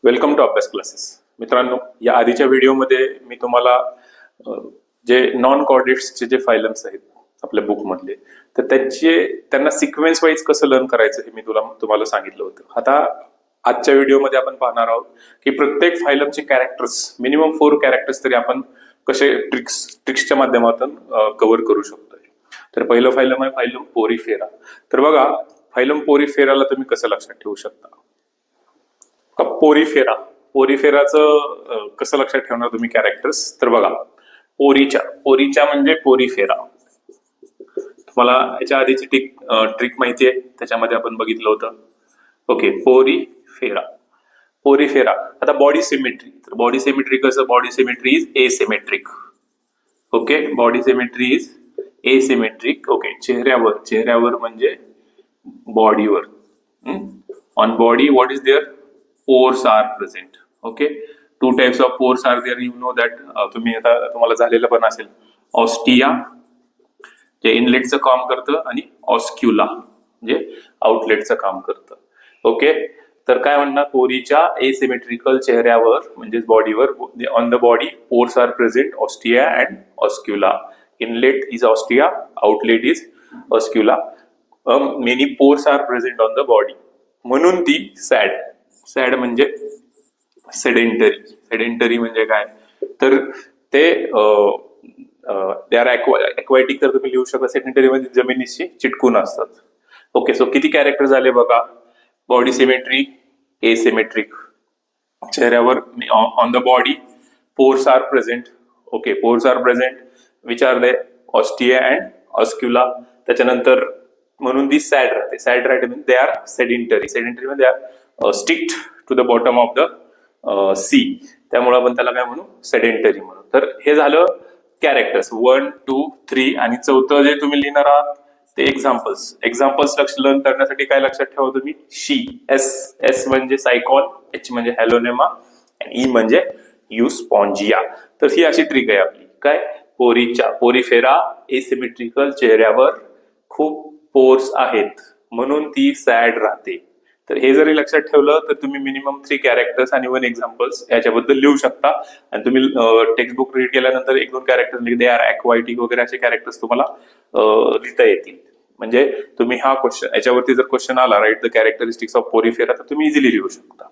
Welcome to अभ्यास classes. मित्रांनो, या आधीच्या व्हिडिओमध्ये मी तुम्हाला जे नॉन कॉर्डिनेट्सचे जे फायलम्स आहेत आपल्या बुकमधले, तर त्यांना सिक्वेन्स वाईज कसं लर्न करायचं हे मी तुम्हाला सांगितलं होतं. आता आजच्या व्हिडिओमध्ये आपण पाहणार आहोत की प्रत्येक फायलमचे कॅरेक्टर्स, मिनिमम 4 कॅरेक्टर्स तरी आपण कसे ट्रिक्सच्या माध्यमातून कव्हर करू शकतो. तर पहिलं फायलम आहे फायलम पोरीफेरा. तर बघा, फायलम पोरीफेराला तुम्ही कसं लक्षात ठेवू शकता. पोरीफेराचं कसं लक्षात ठेवणार तुम्ही कॅरेक्टर्स. तर बघा, पोरीच्या म्हणजे पोरीफेरा. तुम्हाला याच्या आधीची ट्रिक माहिती आहे, त्याच्यामध्ये आपण बघितलं होतं. Okay, Porifera. आता बॉडी सिमेट्री. तर बॉडी सिमेट्री कसं, body symmetry is asymmetric. Okay, body symmetry is asymmetric. Okay, चेहऱ्यावर म्हणजे बॉडीवर. On body what is there, pores are present. Okay, 2 types of pores are there. You know that. तुम्हाला झालेलं पण असेल. Ostia जे इनलेटचं काम करतं आणि ऑस्क्युला जे आउटलेटचं काम करतं. ओके, तर काय म्हणणार, पोरीच्या एसिमेट्रिकल चेहऱ्यावर म्हणजे बॉडीवर, on the body pores are present, ostia and oscula. Inlet is ostia, outlet is oscula. Many pores are present on the body. म्हणून ती सॅड म्हणजे सेडेंटरी म्हणजे काय, तर ते आर एक्वाटिक. तर तुम्ही लिहू शकता सेडेंटरी म्हणजे जमिनीशी चिटकून असतात. ओके, सो किती कॅरेक्टर झाले बघा. बॉडी सिमेट्री, एसिमेट्रिक, चेहऱ्यावर on the body pores are present. Okay, pores are present which are they ostia and oscula. त्याच्यानंतर म्हणून ती सॅड राहते म्हणजे दे आर सेडेंटरी म्हणजे they are sticked to the bottom of the sea. त्यामुळे आपण त्याला काय म्हणू, सेडेंटरी म्हणू. तर हे झालं कॅरेक्टर्स 1, 2, 3. आणि चौथं जे तुम्ही लिहिणार आहात ते एक्झाम्पल्स लर्न करण्यासाठी काय लक्षात ठेवा तुम्ही, शी. एस म्हणजे सायकॉन, एच म्हणजे हॅलोनेमा आणि ई म्हणजे युस्पॉन्जिया. तर ही अशी ट्रिक आहे आपली. काय, पोरीफेरा एसिमेट्रिकल, चेहऱ्यावर खूप पोर्स आहेत म्हणून ती सॅड राहते. तर हे जरी लक्षात ठेवलं तर तुम्ही मिनिमम 3 कॅरेक्टर्स आणि 1 एक्झाम्पल्स याच्याबद्दल लिहू शकता. आणि तुम्ही टेक्स्टबुक रीड केल्यानंतर 1-2 कॅरेक्टर्स दे आर एक्वाटिक वगैरे असे कॅरेक्टर्स तुम्हाला लिहिता येतील. म्हणजे तुम्ही हा क्वेश्चन, याच्यावरती जर क्वेश्चन आला, write the characteristics of Porifera, तर तुम्ही इझिली लिहू शकता.